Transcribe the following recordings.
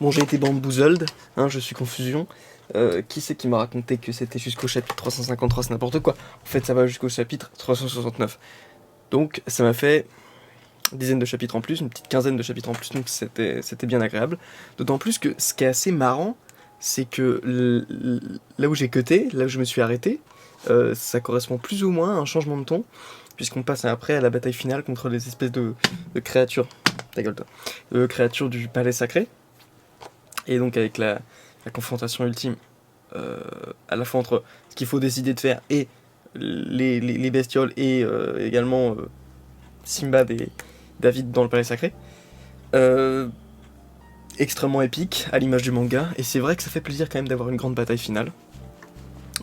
Bon, j'ai été bamboozled, hein, je suis confusion. Qui c'est qui m'a raconté que c'était jusqu'au chapitre 353, c'est n'importe quoi. En fait, ça va jusqu'au chapitre 369. Donc, ça m'a fait une dizaine de chapitres en plus, une petite quinzaine de chapitres en plus, donc c'était bien agréable. D'autant plus que ce qui est assez marrant, c'est que là où j'ai cuté, là où je me suis arrêté, ça correspond plus ou moins à un changement de ton, puisqu'on passe après à la bataille finale contre les espèces de créatures, ta gueule toi, créatures du palais sacré, et donc avec la confrontation ultime, à la fois entre ce qu'il faut décider de faire et les bestioles, et également Simbad et David dans le palais sacré. Extrêmement épique, à l'image du manga, et c'est vrai que ça fait plaisir quand même d'avoir une grande bataille finale.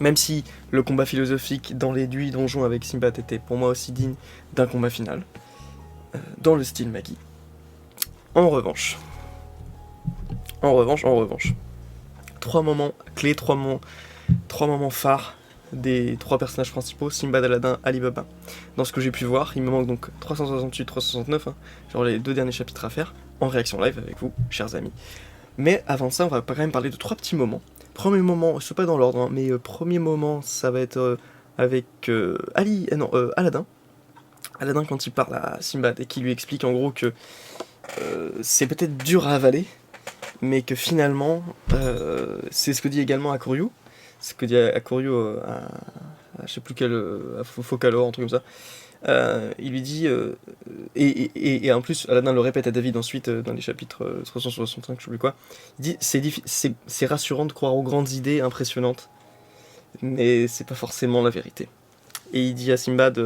Même si le combat philosophique dans les 8 donjons avec Simbad était pour moi aussi digne d'un combat final, dans le style Magi. En revanche, trois moments clés, trois moments phares des trois personnages principaux, Simbad, Aladdin, Ali Baba. Dans ce que j'ai pu voir, il me manque donc 368, 369, hein, genre les 2 derniers chapitres à faire, en réaction live avec vous, chers amis. Mais avant ça, on va quand même parler de 3 petits moments. Premier moment, c'est pas dans l'ordre, hein, mais premier moment, ça va être avec Aladdin. Aladdin quand il parle à Simbad et qui lui explique en gros que c'est peut-être dur à avaler, mais que finalement, c'est ce que dit également Hakuryu. Ce que dit Hakuryu à je sais plus quel, à Focalor, un truc comme ça. Il lui dit, et en plus Aladdin le répète à David ensuite dans les chapitres 365, je sais plus quoi, il dit c'est rassurant de croire aux grandes idées impressionnantes, mais c'est pas forcément la vérité. Et il dit à Simbad,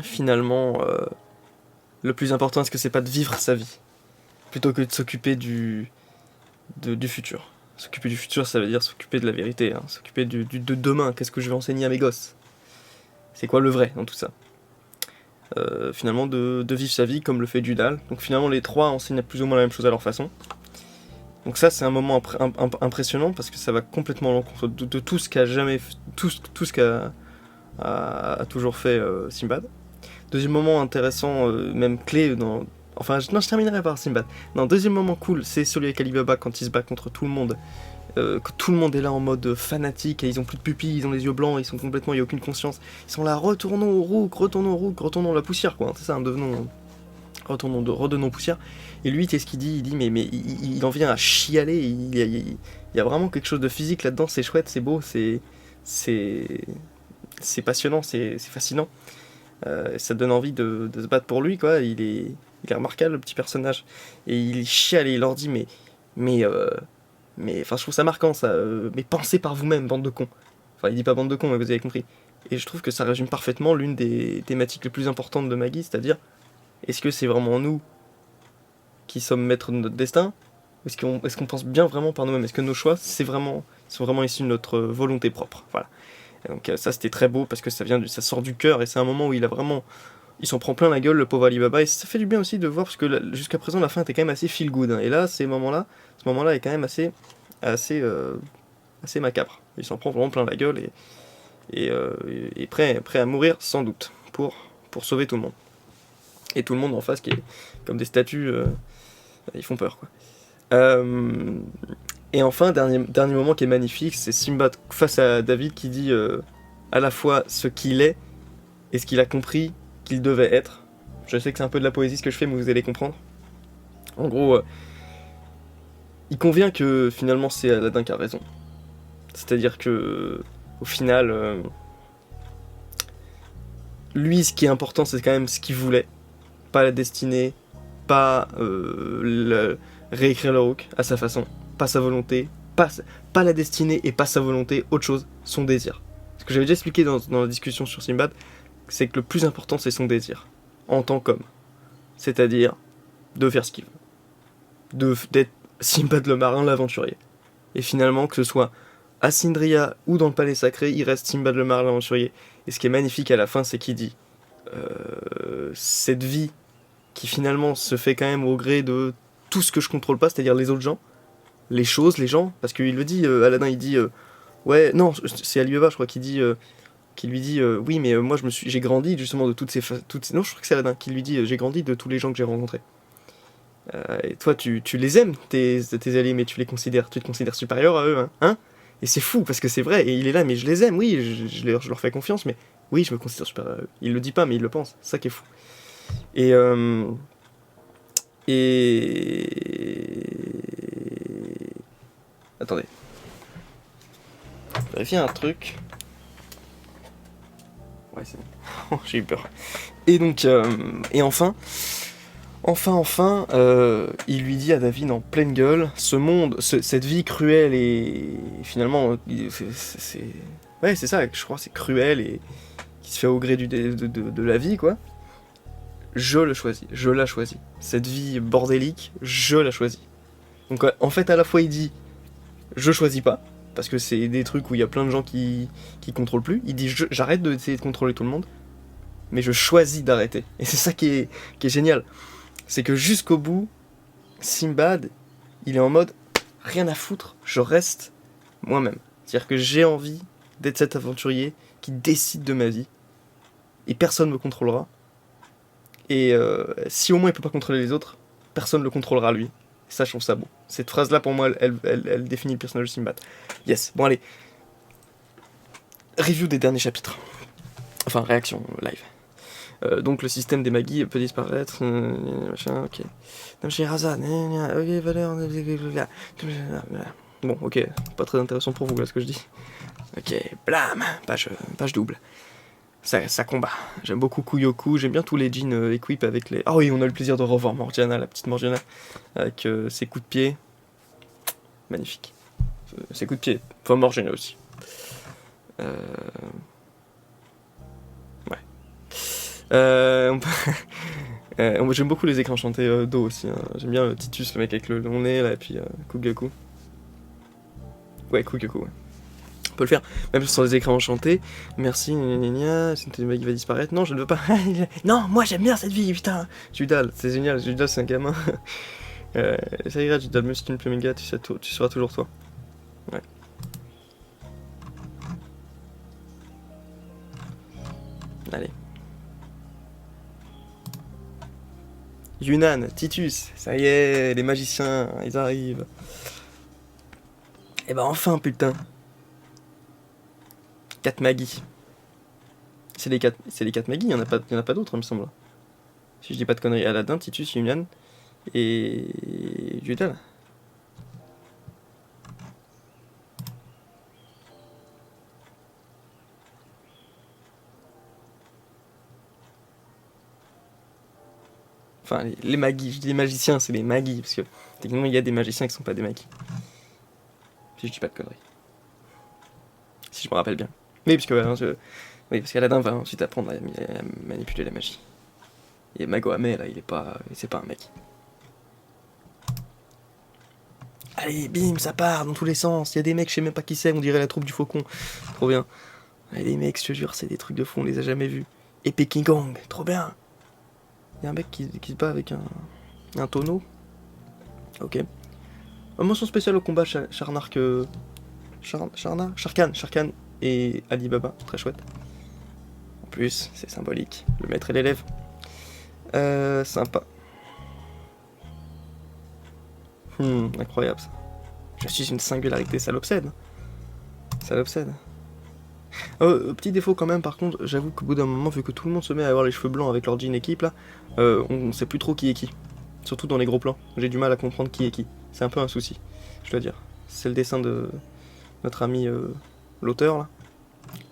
finalement, le plus important, est-ce que c'est pas de vivre sa vie plutôt que de s'occuper du futur. S'occuper du futur, ça veut dire s'occuper de la vérité, hein. S'occuper de demain. Qu'est-ce que je vais enseigner à mes gosses? C'est quoi le vrai dans tout ça? Finalement, de vivre sa vie comme le fait Judal. Donc finalement, les trois enseignent plus ou moins la même chose à leur façon. Donc ça, c'est un moment impressionnant parce que ça va complètement à l'encontre de tout ce qu'a jamais, tout ce qu'a a toujours fait Simbad. Deuxième moment intéressant, même clé dans... Enfin, non, je terminerai par Simbad. Non, deuxième moment cool, c'est celui avec Ali Baba quand il se bat contre tout le monde. Que tout le monde est là en mode fanatique, et ils ont plus de pupilles, ils ont les yeux blancs, ils sont complètement, il n'y a aucune conscience. Ils sont là, retournons au rouk, retournons la poussière, quoi. C'est ça, redonnons poussière. Et lui, qu'est-ce qu'il dit? Il dit, mais il en vient à chialer, il y a vraiment quelque chose de physique là-dedans, c'est chouette, c'est beau, c'est passionnant, c'est fascinant. Ça donne envie de se battre pour lui, quoi. Il est remarquable, le petit personnage. Et il chiale et il leur dit, mais enfin, je trouve ça marquant, ça. Mais pensez par vous-même, bande de cons. Enfin, il dit pas bande de cons, mais vous avez compris. Et je trouve que ça résume parfaitement l'une des thématiques les plus importantes de Magi, c'est-à-dire, est-ce que c'est vraiment nous qui sommes maîtres de notre destin? Est-ce qu'on pense bien vraiment par nous-mêmes? Est-ce que nos choix, sont vraiment issus de notre volonté propre? Voilà. Et donc ça, c'était très beau, parce que ça sort du cœur, et c'est un moment où il s'en prend plein la gueule, le pauvre Alibaba, et ça fait du bien aussi de voir, parce que jusqu'à présent, la fin était quand même assez feel good, hein. Et là, ce moment-là est quand même assez macabre. Il s'en prend vraiment plein la gueule, et prêt à mourir, sans doute, pour sauver tout le monde. Et tout le monde en face, qui est comme des statues, ils font peur, quoi. Et enfin, dernier moment qui est magnifique, c'est Simbad face à David qui dit à la fois ce qu'il est et ce qu'il a compris qu'il devait être. Je sais que c'est un peu de la poésie ce que je fais, mais vous allez comprendre. En gros, il convient que finalement c'est Aladdin qui a raison. C'est-à-dire que, au final, lui, ce qui est important, c'est quand même ce qu'il voulait. Pas la destinée, pas réécrire le Rook à sa façon. Pas sa volonté, pas la destinée et pas sa volonté, autre chose, son désir. Ce que j'avais déjà expliqué dans la discussion sur Simbad, c'est que le plus important c'est son désir, en tant qu'homme. C'est-à-dire de faire ce qu'il veut. D'être Simbad le marin, l'aventurier. Et finalement, que ce soit à Sindria ou dans le palais sacré, il reste Simbad le marin, l'aventurier. Et ce qui est magnifique à la fin, c'est qu'il dit cette vie qui finalement se fait quand même au gré de tout ce que je contrôle pas, c'est-à-dire les autres gens, les choses, les gens, parce qu'il le dit, Aladdin il dit ouais, non, c'est Alibaba je crois qui lui dit oui mais moi j'ai grandi justement de toutes ces non je crois que c'est Aladdin qui lui dit j'ai grandi de tous les gens que j'ai rencontrés. Et toi, tu les aimes, tes alliés, mais tu te considères supérieur à eux, hein. Et c'est fou, parce que c'est vrai, et il est là, mais je les aime, oui, je leur fais confiance, mais oui, je me considère supérieur à eux. Il le dit pas, mais il le pense, c'est ça qui est fou. Et... Attendez. Je vais vérifier un truc. Ouais, c'est bon. J'ai eu peur. Et donc, et enfin, il lui dit à David en pleine gueule, ce monde, cette vie cruelle et finalement, ouais, c'est ça, je crois, c'est cruel et qui se fait au gré de la vie, quoi. Je le choisis, je la choisis. Cette vie bordélique, je la choisis. Donc en fait, à la fois, il dit, je choisis pas, parce que c'est des trucs où il y a plein de gens qui contrôlent plus. Il dit, j'arrête d'essayer de contrôler tout le monde, mais je choisis d'arrêter. Et c'est ça qui est génial. C'est que jusqu'au bout, Simbad, il est en mode rien à foutre, je reste moi-même. C'est-à-dire que j'ai envie d'être cet aventurier qui décide de ma vie, et personne ne me contrôlera. Et si au moins il peut pas contrôler les autres, personne ne le contrôlera lui. Et ça, je trouve ça beau. Cette phrase-là, pour moi, elle définit le personnage de Simbad. Yes, bon allez. Review des derniers chapitres. Enfin, réaction live. Donc le système des Magis peut disparaître, machin, ok. Namshiraza, ok, valeur, bon, ok, pas très intéressant pour vous là ce que je dis. Ok, blam, page double. Ça combat. J'aime beaucoup Kuyoku, j'aime bien tous les jeans equip avec les... Ah oui, on a le plaisir de revoir Morgiana, la petite Morgiana, avec ses coups de pied. Magnifique. Ses coups de pied, enfin Morgiana aussi. J'aime beaucoup les écrans enchantés d'eau aussi. Hein. J'aime bien Titus, le mec avec le long nez, là, et puis Kugaku. Ouais, Kugaku, ouais. On peut le faire, même sur les écrans enchantés. Merci, c'est le mec qui va disparaître. Non, je ne veux pas. Non, moi j'aime bien cette vie, putain. Judal, c'est génial. Judal, c'est un gamin. Ça ira, Judal, même si tu ne peux méga, tu seras toujours toi. Ouais. Allez. Yunnan, Titus, ça y est, les magiciens, ils arrivent. Et bah enfin, putain. 4 Magis. C'est les 4 Magis, il y en a pas d'autres, il me semble. Si je dis pas de conneries, Aladdin, Titus, Yunnan et Judal. Enfin, les magis, je dis les magiciens, c'est les magis, parce que techniquement il y a des magiciens qui sont pas des magis. Si je dis pas de conneries. Si je me rappelle bien. Oui, oui, parce qu'Aladin va ensuite apprendre à manipuler la magie. Et Magohamé, là, c'est pas un mec. Allez, bim, ça part dans tous les sens. Il y a des mecs, je sais même pas qui c'est, on dirait la troupe du faucon. Trop bien. Allez, les mecs, je te jure, c'est des trucs de fou, on les a jamais vus. Et Peking Gong, trop bien. Il y a un mec qui se bat avec un tonneau. Ok. Mention spéciale au combat Sharkan et Alibaba, très chouette. En plus, c'est symbolique, le maître et l'élève. Sympa. Incroyable ça. Je suis une singularité, ça l'obsède. Ça l'obsède. Petit défaut quand même, par contre, j'avoue qu'au bout d'un moment, vu que tout le monde se met à avoir les cheveux blancs avec leur jean équipe là, on sait plus trop qui est qui. Surtout dans les gros plans. J'ai du mal à comprendre qui est qui. C'est un peu un souci, je dois dire. C'est le dessin de notre ami l'auteur là.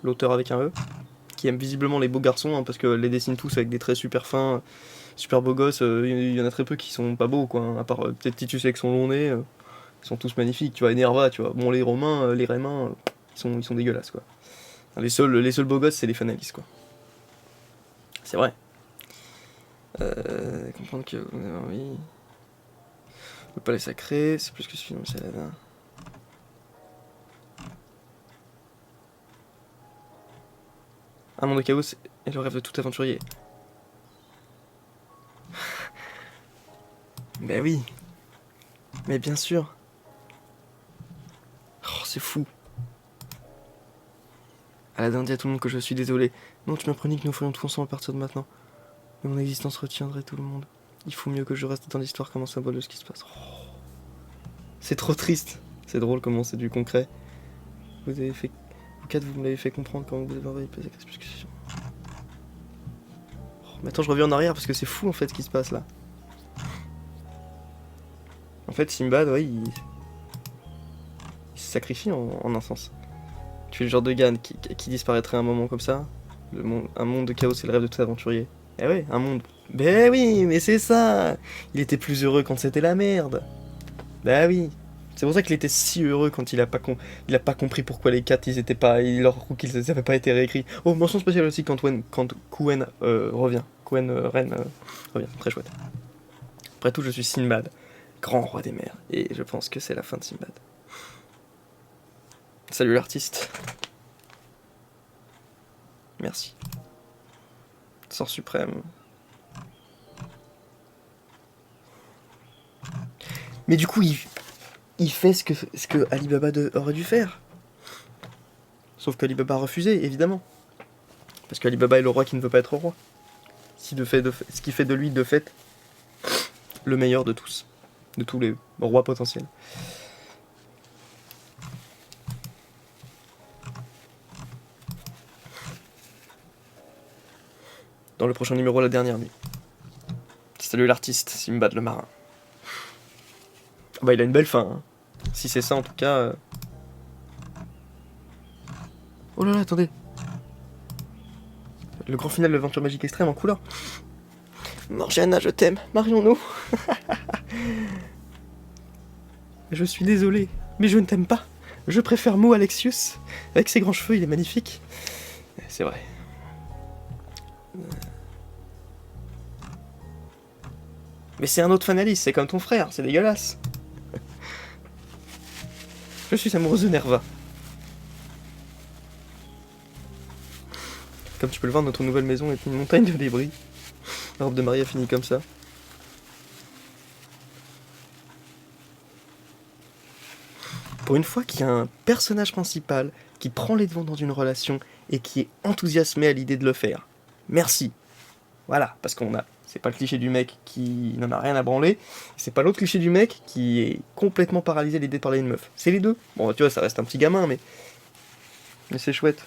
L'auteur avec un E. Qui aime visiblement les beaux garçons, hein, parce que les dessine tous avec des traits super fins, super beaux gosses. Il y en a très peu qui sont pas beaux, quoi. Hein, à part peut-être Titus avec son long nez. Ils sont tous magnifiques, tu vois. Et Nerva, tu vois. Bon, les Romains, les Rémains, ils sont dégueulasses, quoi. Les seuls beaux gosses, c'est les Fanalis, quoi. C'est vrai. Comprendre que vous avez envie. Le palais sacré, c'est plus que suffisant, c'est la dernière. Un monde de chaos est le rêve de tout aventurier. Ben oui. Mais bien sûr. Oh, c'est fou. Aladdin dit à tout le monde que je suis désolé. Non, tu m'as promis que nous ferions tout ensemble à partir de maintenant. Mais mon existence retiendrait tout le monde. Il faut mieux que je reste dans l'histoire comme un symbole de ce qui se passe. Oh. C'est trop triste. C'est drôle comment c'est du concret. Vous avez fait... Vous quatre, vous me l'avez fait comprendre quand vous avez envoyé les explications. Oh, mais attends, je reviens en arrière parce que c'est fou en fait ce qui se passe là. En fait, Simbad, ouais, il se sacrifie en un sens. Tu es le genre de gars qui disparaîtrait à un moment comme ça. Un monde de chaos, c'est le rêve de tout aventurier. Eh ouais, un monde... Ben oui, mais c'est ça. Il était plus heureux quand c'était la merde. Ben oui. C'est pour ça qu'il était si heureux quand il a pas compris pourquoi les 4 ils étaient pas... qu'ils avaient pas été réécrits. Oh, mention spéciale aussi quand Kuen revient. Kuen Ren revient. Très chouette. Après tout, je suis Sinbad, grand roi des mers. Et je pense que c'est la fin de Sinbad. Salut l'artiste. Merci. Sort suprême. Mais du coup, il fait ce que Alibaba aurait dû faire. Sauf qu'Alibaba a refusé, évidemment. Parce qu'Alibaba est le roi qui ne veut pas être roi. Ce qui fait de lui, de fait, le meilleur de tous. De tous les rois potentiels. Dans le prochain numéro, la dernière nuit. Salut l'artiste, Simbad le marin. Bah, il a une belle fin. Hein. Si c'est ça, en tout cas... Oh là là, attendez. Le grand final de l'aventure magique extrême en couleur. Morgiana, je t'aime. Marions-nous. Je suis désolé, mais je ne t'aime pas. Je préfère Mo Alexius. Avec ses grands cheveux, il est magnifique. C'est vrai. Mais c'est un autre fanaliste, c'est comme ton frère, c'est dégueulasse. Je suis amoureuse de Nerva. Comme tu peux le voir, notre nouvelle maison est une montagne de débris. La robe de mariée a fini comme ça. Pour une fois qu'il y a un personnage principal qui prend les devants dans une relation et qui est enthousiasmé à l'idée de le faire. Merci. Voilà, parce c'est pas le cliché du mec qui n'en a rien à branler, c'est pas l'autre cliché du mec qui est complètement paralysé à l'idée de parler à une meuf. C'est les deux. Bon, tu vois, ça reste un petit gamin, mais c'est chouette.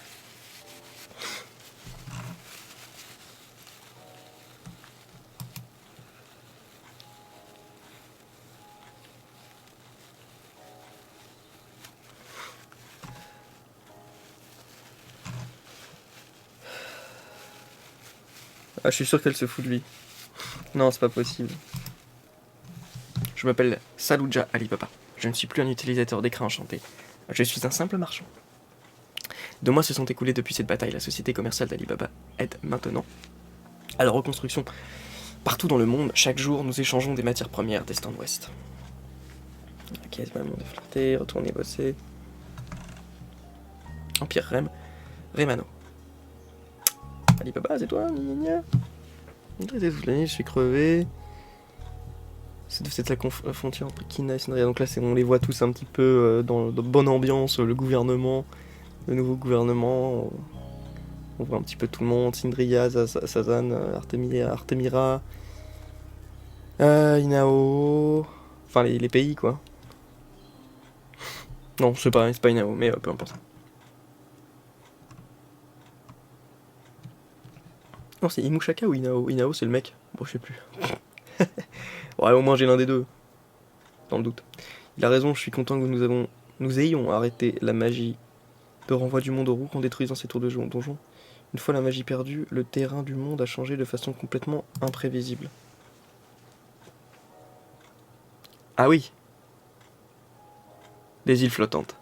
Ah, je suis sûr qu'elle se fout de lui. Non, c'est pas possible. Je m'appelle Saluja Alibaba. Je ne suis plus un utilisateur d'écran enchanté. Je suis un simple marchand. 2 mois se sont écoulés depuis cette bataille. La société commerciale d'Alibaba aide maintenant à la reconstruction. Partout dans le monde, chaque jour, nous échangeons des matières premières d'Est en Ouest. Ok, c'est pas le monde de flirter, retourner bosser. Empire Remano. Alibaba, c'est toi, gna gna. Je suis crevé. C'est la frontière entre Kina et Cendrilla. Donc là, on les voit tous un petit peu dans de bonne ambiance, le gouvernement, le nouveau gouvernement. On voit un petit peu tout le monde, Cendrilla, Sazan, Artemira, Inao. Enfin, les pays, quoi. Non, c'est pas Inao, mais peu importe. Non, c'est Imushaka ou Inao? Inao, c'est le mec. Bon, je sais plus. Ouais, au moins j'ai l'un des deux. Dans le doute. Il a raison, je suis content que nous ayons arrêté la magie de renvoi du monde aux roues en détruisant ces tours de donjon. Une fois la magie perdue, le terrain du monde a changé de façon complètement imprévisible. Ah oui. Des îles flottantes.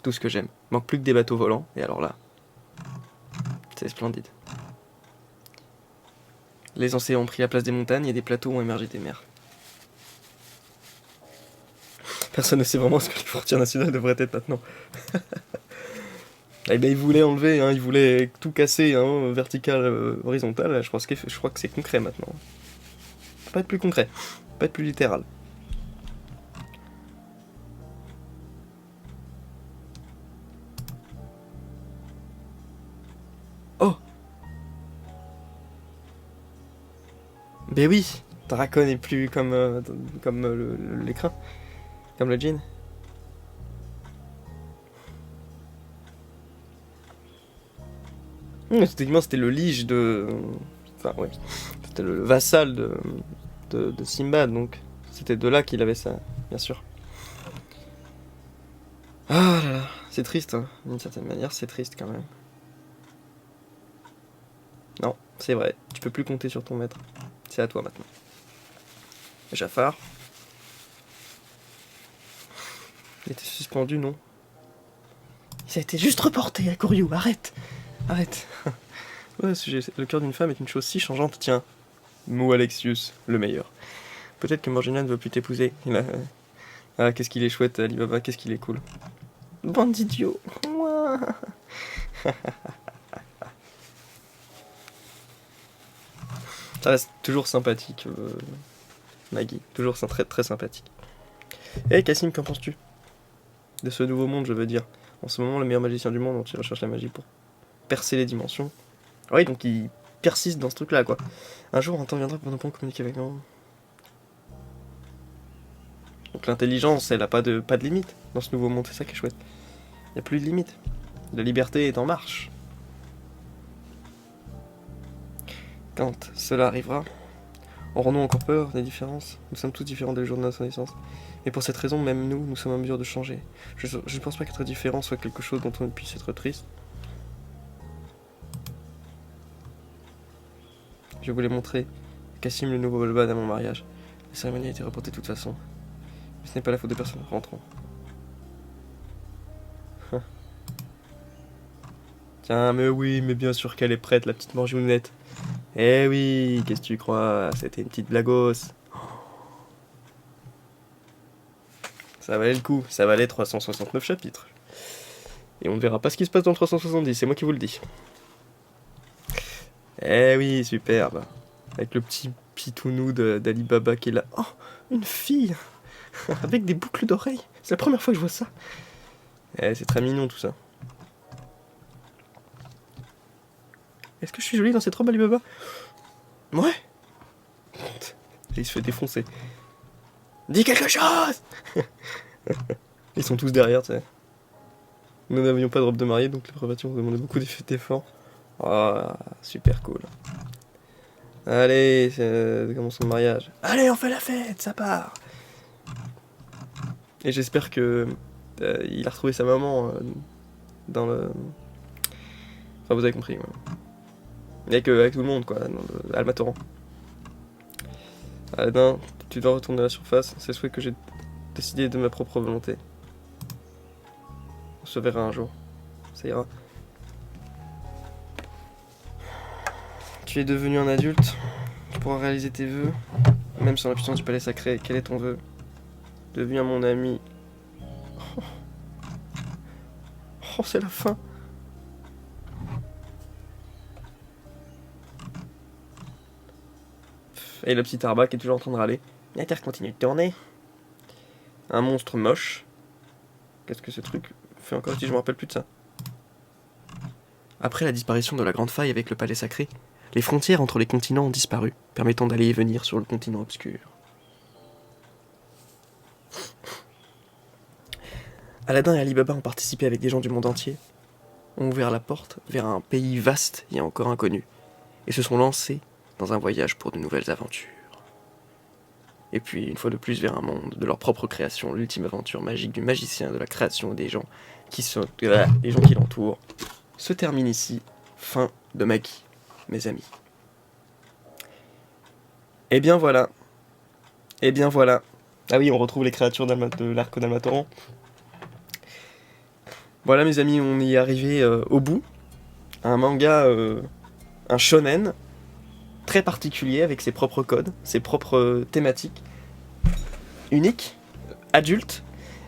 Tout ce que j'aime. Manque plus que des bateaux volants, et alors là, c'est splendide. Les océans ont pris la place des montagnes et des plateaux ont émergé des mers. Personne ne sait vraiment ce que les frontières nationales devraient être maintenant. Eh ben, ils voulaient enlever, hein, ils voulaient tout casser, hein, vertical, horizontal. Je crois que c'est concret maintenant. Faut pas être plus concret, faut pas être plus littéral. Oh. Ben oui, Dragon est plus comme, comme l'écran, comme le djinn. Effectivement, c'était le lige de... Enfin, ouais. C'était le vassal de Simbad, donc c'était de là qu'il avait ça, bien sûr. Ah là là, c'est triste, hein. D'une certaine manière, c'est triste quand même. Non, c'est vrai, tu peux plus compter sur ton maître. C'est à toi maintenant. Jafar. Il était suspendu, non? Ça a été juste reporté à Koryu, arrête! Arrête! Ouais, le cœur d'une femme est une chose si changeante, tiens. Mou Alexius, le meilleur. Peut-être que Morgana ne veut plus t'épouser. Ah, qu'est-ce qu'il est chouette, Alibaba, qu'est-ce qu'il est cool. Bande d'idiots! Ça reste toujours sympathique, Maggie. Toujours très, très sympathique. Eh, Cassim, qu'en penses-tu? De ce nouveau monde, je veux dire. En ce moment, le meilleur magicien du monde, dont il recherche la magie pour percer les dimensions. Oui, donc il persiste dans ce truc-là, quoi. Un jour, un temps viendra pour nous communiquer avec nous. Donc l'intelligence, elle a pas de limite dans ce nouveau monde, c'est ça qui est chouette. Il n'y a plus de limite. La liberté est en marche. Quand cela arrivera, aurons-nous encore peur des différences? Nous sommes tous différents dès le jour de notre naissance. Et pour cette raison, même nous sommes en mesure de changer. Je ne pense pas qu'être différent soit quelque chose dont on puisse être triste. Je voulais montrer Cassim le nouveau Bolban à mon mariage. La cérémonie a été reportée de toute façon. Mais ce n'est pas la faute de personne. Rentrons. Tiens, mais oui, mais bien sûr qu'elle est prête, la petite Morgiounette. Eh oui, qu'est-ce que tu crois? C'était une petite blagos. Ça valait le coup, ça valait 369 chapitres. Et on ne verra pas ce qui se passe dans le 370, c'est moi qui vous le dis. Eh oui, superbe. Avec le petit pitounou d'Alibaba qui est là. Oh, une fille avec des boucles d'oreilles. C'est la première fois que je vois ça. Eh, c'est très mignon tout ça. Est-ce que je suis jolie dans cette robe, Alibaba? Ouais. Il se fait défoncer. Dis quelque chose. Ils sont tous derrière, tu sais. Nous n'avions pas de robe de mariée, donc les préparations ont demandé beaucoup d'efforts. Ah, super cool. Allez, commençons le mariage. Allez, on fait la fête, ça part. Et j'espère que il a retrouvé sa maman dans le... Enfin, vous avez compris, ouais. Avec tout le monde, quoi, dans Almatoran. Aladin, tu dois retourner à la surface, c'est le souhait que j'ai décidé de ma propre volonté. On se verra un jour, ça ira. Tu es devenu un adulte, tu pourras réaliser tes vœux, même sans la puissance du palais sacré. Quel est ton vœu? Deviens mon ami. Oh, c'est la fin. Et le petit Arba qui est toujours en train de râler. La Terre continue de tourner. Un monstre moche. Qu'est-ce que ce truc fait encore si je me rappelle plus de ça? Après la disparition de la Grande Faille avec le palais sacré, les frontières entre les continents ont disparu, permettant d'aller et venir sur le continent obscur. Aladin et Alibaba ont participé avec des gens du monde entier, ont ouvert la porte vers un pays vaste et encore inconnu, et se sont lancés dans un voyage pour de nouvelles aventures. Et puis, une fois de plus, vers un monde de leur propre création, l'ultime aventure magique du magicien, de la création des gens qui sont... les gens qui l'entourent, se termine ici. Fin de Maggie, mes amis. Et bien voilà. Et bien voilà. Ah oui, on retrouve les créatures de l'arc d'Almatoran. Voilà mes amis, on y est arrivé au bout. Un manga, un shonen, très particulier avec ses propres codes, ses propres thématiques, uniques, adultes,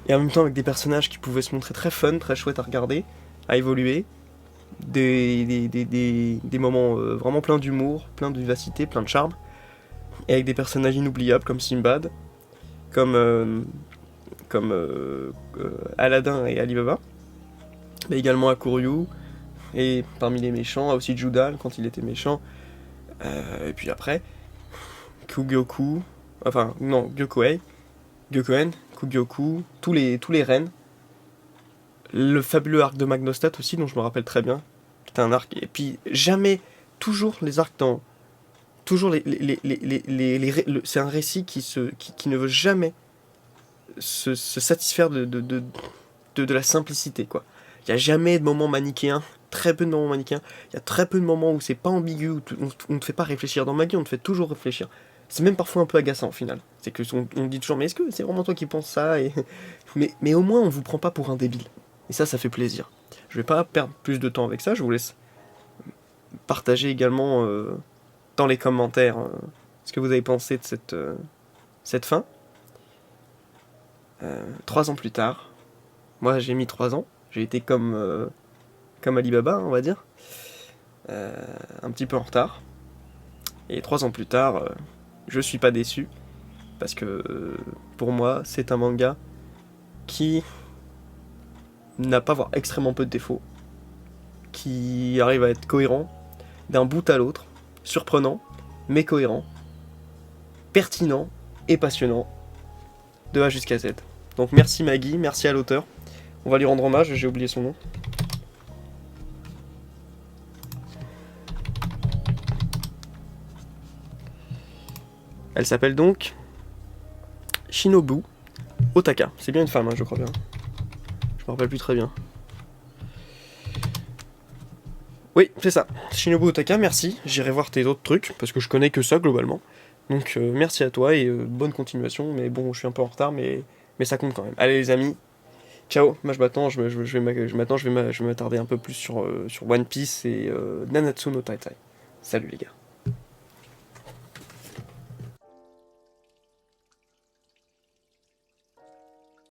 et en même temps avec des personnages qui pouvaient se montrer très fun, très chouettes à regarder, à évoluer, des moments vraiment pleins d'humour, pleins de vivacité, pleins de charme, et avec des personnages inoubliables comme Simbad, comme Aladin et Alibaba, mais également Akuryu, et parmi les méchants, aussi Judal quand il était méchant, et puis après, Kugyoku, enfin non, Gyokoei, Gyokoen, Kugyoku, tous les reines. Le fabuleux arc de Magnostat aussi, dont je me rappelle très bien. C'était un arc. Et puis jamais, toujours les arcs dans. Toujours c'est un récit qui ne veut jamais se satisfaire de la simplicité, quoi. Il n'y a jamais de moments manichéens, très peu de moments manichéens. Il y a très peu de moments où c'est pas ambigu, où on ne te fait pas réfléchir. Dans Maggie, on te fait toujours réfléchir. C'est même parfois un peu agaçant au final. C'est que on dit toujours, mais est-ce que c'est vraiment toi qui penses ça et... mais au moins, on vous prend pas pour un débile. Et ça fait plaisir. Je vais pas perdre plus de temps avec ça, je vous laisse partager également dans les commentaires ce que vous avez pensé de cette fin. 3 ans plus tard, moi j'ai mis 3 ans, j'ai été comme Alibaba, on va dire, un petit peu en retard. Et 3 ans plus tard, je suis pas déçu, parce que pour moi, c'est un manga qui n'a pas voire extrêmement peu de défauts, qui arrive à être cohérent d'un bout à l'autre, surprenant, mais cohérent, pertinent et passionnant, de A jusqu'à Z. Donc merci Maggie, merci à l'auteur. On va lui rendre hommage, j'ai oublié son nom. Elle s'appelle donc Shinobu Otaka. C'est bien une femme, hein, je crois bien. Je me rappelle plus très bien. Oui, c'est ça. Shinobu Otaka, merci. J'irai voir tes autres trucs, parce que je connais que ça globalement. Donc merci à toi et bonne continuation. Mais bon, je suis un peu en retard, mais ça compte quand même. Allez les amis, ciao. Moi maintenant, je vais m'attarder un peu plus sur One Piece et Nanatsu no Taizai. Salut les gars.